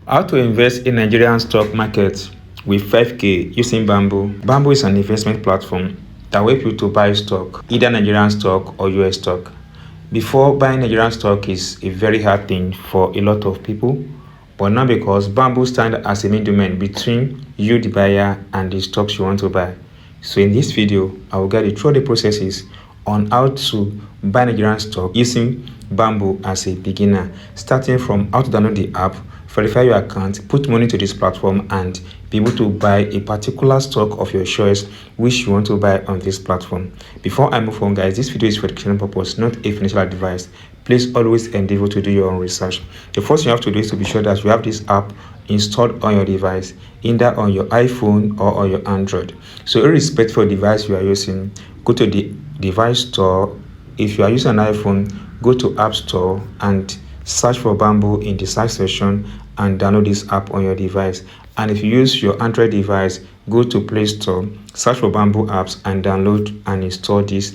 How to invest in Nigerian stock market with 5k using Bamboo. Bamboo is an investment platform that will help you to buy stock, either Nigerian stock or US stock. Before, buying Nigerian stock is a very hard thing for a lot of people, but now because Bamboo stands as a middleman between you, the buyer, and the stocks you want to buy. So in this video, I will guide you through the processes on how to buy Nigerian stock using Bamboo as a beginner, starting from how to download the app, verify your account, put money to this platform, and be able to buy a particular stock of your choice which you want to buy on this platform. Before I move on, guys, this video is for educational purpose, not a financial advice. Please always endeavor to do your own research. The first thing you have to do is to be sure that you have this app installed on your device, either on your iPhone or on your Android. So irrespective of the device you are using, go to the device store. If you are using an iPhone, go to App Store and search for Bamboo in the search section and download this app on your device. And if you use your Android device, go to Play Store, search for Bamboo apps and download and install the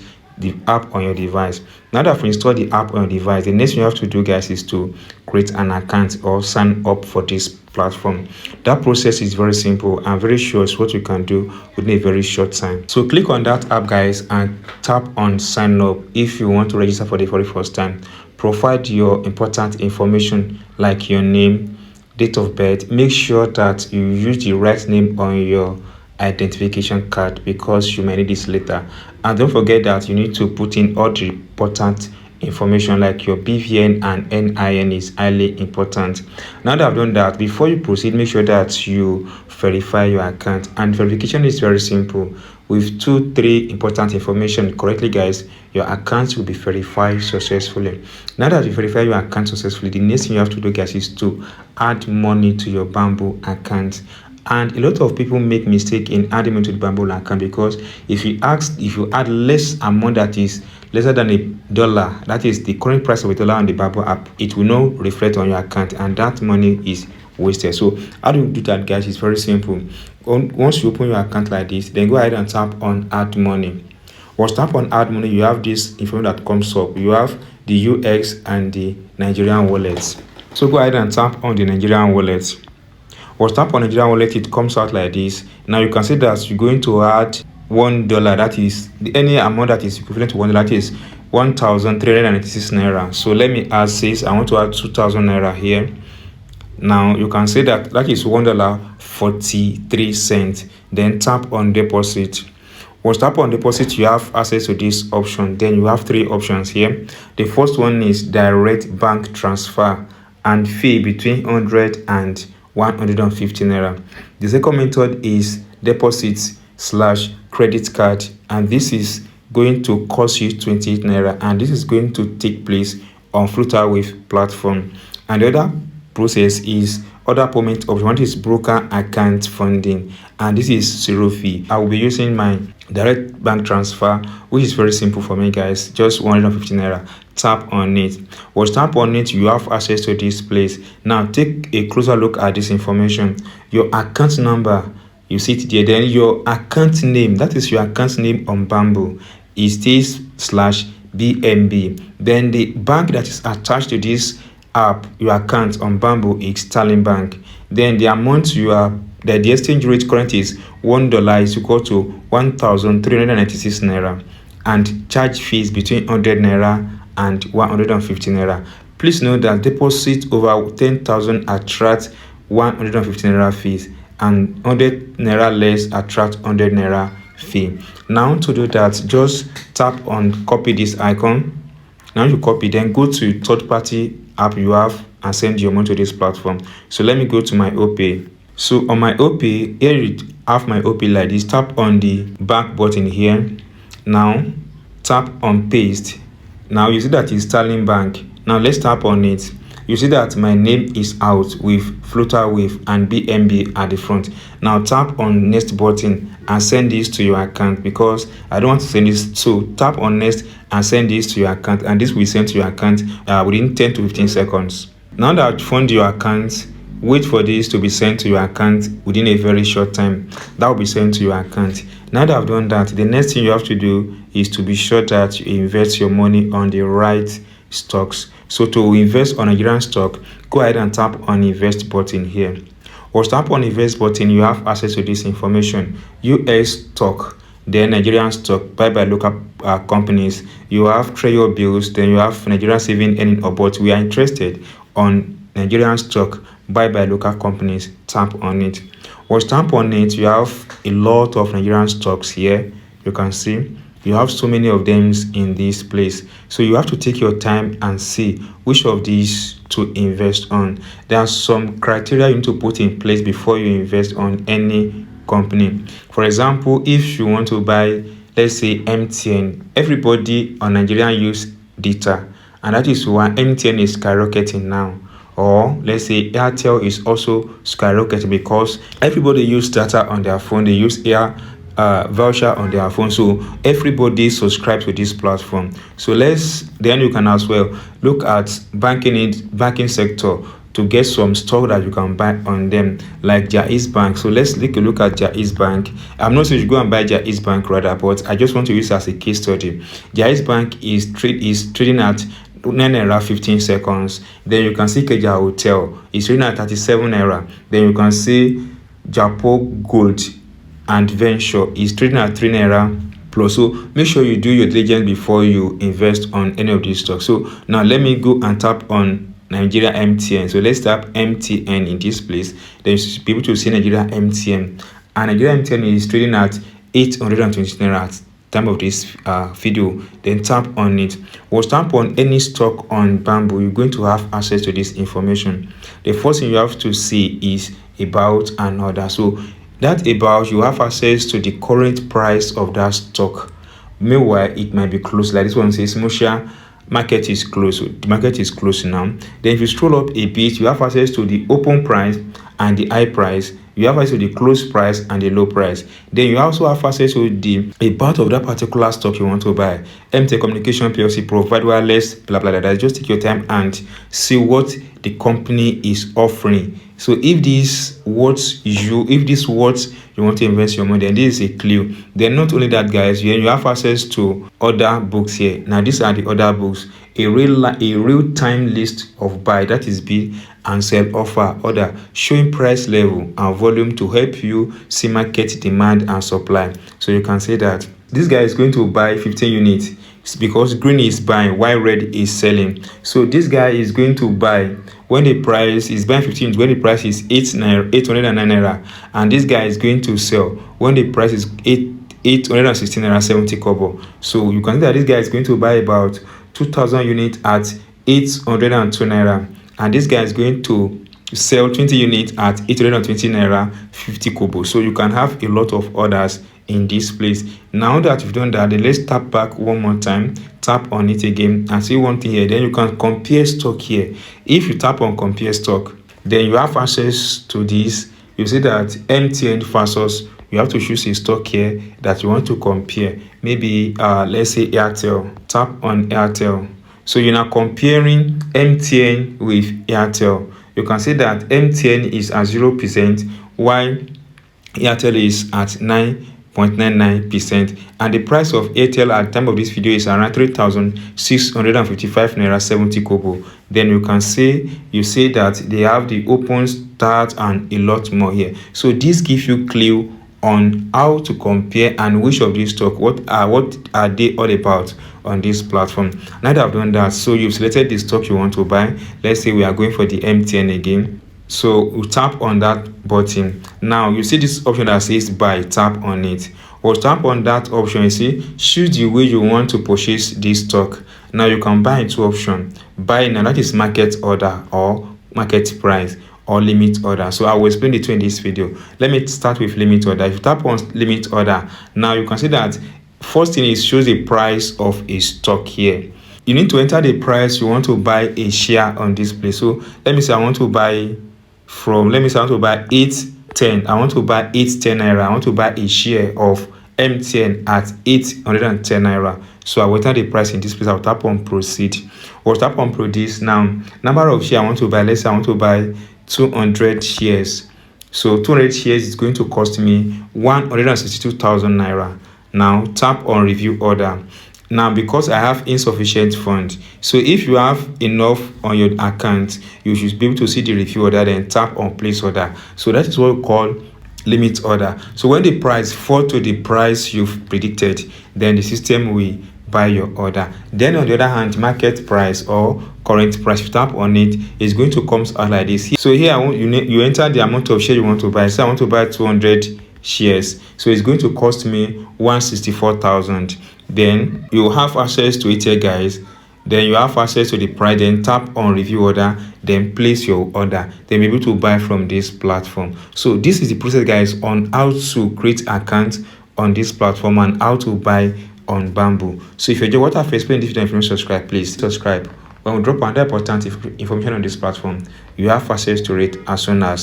app on your device. Now that you've installed the app on your device, the next thing you have to do, guys, is to create an account or sign up for this platform. That process is very simple and very short. It's what you can do within a very short time. So click on that app, guys, and tap on sign up if you want to register for the very first time. Provide your important information like your name, date of birth. Make sure that you use the right name on your identification card because you may need this later. And don't forget that you need to put in all the important information like your BVN and NIN is highly important. Now that I've done that, before you proceed, make sure that you verify your account. And verification is very simple. With 2-3 important information correctly, guys, your account will be verified successfully. Now that you verify your account successfully, the next thing you have to do, guys, is to add money to your Bamboo account. And a lot of people make mistake in adding money to the Bamboo account because if you add less amount that is lesser than $1, that is the current price of $1 on the Bamboo app, it will not reflect on your account and that money is wasted. So how do you do that, guys? It's very simple. Once you open your account like this, then go ahead and tap on add money. Once tap on add money, you have this information that comes up. You have the UX and the Nigerian wallets. So go ahead and tap on the Nigerian wallet. Once tap on Nigerian wallet, it comes out like this. Now you can see that you're going to add $1, that is any amount that is equivalent to $1, that is 1,396 naira. So let me add 6. I want to add 2,000 naira here. Now you can see that is $1.43. Then tap on deposit. Once tap on deposit, you have access to this option. Then you have 3 options here. The first one is direct bank transfer and fee between 100 and 150 naira. The second method is deposit/credit card, and this is going to cost you 28 naira, and this is going to take place on Flutterwave platform. And the other process is other payment option. One is broker account funding, and this is 0 fee. I will be using my direct bank transfer, which is very simple for me, guys, just 150 naira. Tap on it. Once tap on it, you have access to this place. Now take a closer look at this information. Your account number, you see it there. Then your account name, that is your account name on Bamboo, is this/BNB. Then the bank that is attached to this app, your account on Bamboo, is Sterling Bank. Then the amount the exchange rate current is $1 is equal to 1,396 naira, and charge fees between 100 naira and 150 naira. Please note that deposit over 10,000 attract 150 naira fees, and 100 naira less attract 100 naira fee. Now to do that, just tap on copy this icon. Now you copy, then go to third party app you have and send your money to this platform. So let me go to my OPay. So on my OPay, here you have my OPay like this. Tap on the back button here. Now tap on paste. Now you see that it's Sterling Bank. Now let's tap on it. You see that my name is out with Flutterwave and BNB at the front. Now tap on next button and send this to your account because I don't want to send this. So tap on next and send this to your account, and this will send to your account within 10 to 15 seconds. Now that you fund your account, wait for this to be sent to your account within a very short time. That will be sent to your account. Now that I've done that, the next thing you have to do is to be sure that you invest your money on the right stocks. So to invest on Nigerian stock, go ahead and tap on invest button here. Or tap on invest button, you have access to this information: US stock, then Nigerian stock, buy by local companies. You have treasury bills, then you have Nigerian saving earning or but we are interested on Nigerian stock, buy by local companies. Tap on it. Once tap on it, you have a lot of Nigerian stocks here. You can see you have so many of them in this place, so you have to take your time and see which of these to invest on. There are some criteria you need to put in place before you invest on any company. For example, if you want to buy, let's say, MTN, everybody on Nigeria use data, and that is why MTN is skyrocketing now. Or let's say Airtel is also skyrocketing because everybody use data on their phone. They use air voucher on their phone, so everybody subscribe to this platform. So then you can as well look at banking sector to get some stock that you can buy on them, like Jaiz Bank. So let's take a look at Jaiz Bank. I'm not saying you go and buy Jaiz Bank rather, but I just want to use as a case study. Jaiz Bank is trading at 9 naira 15 seconds. Then you can see Keja Hotel is trading at 37 naira. Then you can see Japo Gold and Venture is trading at 3 naira plus. So make sure you do your diligence before you invest on any of these stocks. So now let me go and tap on Nigeria MTN. So let's tap MTN in this place. Then you should be able to see Nigeria MTN, and Nigeria MTN is trading at 820 naira at time of this video. Then tap on it. Or tap on any stock on Bamboo. You're going to have access to this information. The first thing you have to see is about and order. So that about, you have access to the current price of that stock. Meanwhile, it might be closed. Like this one says Musha market is closed. So the market is closed now. Then if you scroll up a bit, you have access to the open price and the high price. You have access to the close price and the low price. Then you also have access to the about of that particular stock you want to buy. MTN Communication PLC provide wireless, blah blah blah. Just take your time and see what the company is offering. So if this what you want to invest your money, then this is a clue. Then not only that, guys, you have access to other books here. Now these are the other books. A real time list of buy, that is bid and sell, offer, order, showing price level and volume to help you see market demand and supply. So you can say that this guy is going to buy 15 units because green is buying while red is selling. So this guy is going to buy when the price is buying 15 units when the price is 809 naira, and this guy is going to sell when the price is 816 naira 70 kobo. So you can see that this guy is going to buy about 2000 units at 802 naira, and this guy is going to sell 20 units at 820 naira 50 kobo. So you can have a lot of orders in this place. Now that you've done that, then let's tap back one more time, tap on it again and see one thing here. Then you can compare stock here. If you tap on compare stock, then you have access to this. You see that MTN versus, you have to choose a stock here that you want to compare. Maybe let's say Airtel. Tap on Airtel. So you're now comparing MTN with Airtel. You can see that MTN is at 0% while Airtel is at 9.99%, and the price of Airtel at the time of this video is around 3,655 naira 70 kobo. Then you see that they have the open start and a lot more here. So this gives you clue on how to compare and which of these stock, what are they all about on this platform. Now that I've done that, so you've selected the stock you want to buy. Let's say we are going for the MTN again. So we tap on that button. Now you see this option that says buy. Tap on it. Or tap on that option. You see, choose the way you want to purchase this stock. Now you can buy two options. Buy now, that is market order or market price, or limit order. So I will explain the two in this video. Let me start with limit order. If you tap on limit order, now you can see that first thing is shows the price of a stock here. You need to enter the price you want to buy a share on this place. So let me say I want to buy 810. I want to buy 810 naira. I want to buy a share of MTN at 810 naira. So I will enter the price in this place. I'll tap on proceed. Or tap on produce. Now, number of shares I want to buy. Let's say I want to buy 200 shares. So 200 shares is going to cost me 162,000 naira. Now tap on review order. Now, because I have insufficient funds, so if you have enough on your account, you should be able to see the review order, then tap on place order. So that is what we call limit order. So when the price fall to the price you've predicted, then the system will buy your order. Then on the other hand, market price or current price, if you tap on it, it's going to come out like this. So here you enter the amount of share you want to buy. So I want to buy 200 shares, so it's going to cost me 164,000. Then you have access to it here, guys. Then you have access to the price, then tap on review order, then place your order, then be able to buy from this platform. So this is the process, guys, on how to create account on this platform and how to buy on Bamboo. So if you enjoy what I've explained, if you don't subscribe, please subscribe. When we drop another important information on this platform, you have access to it as soon as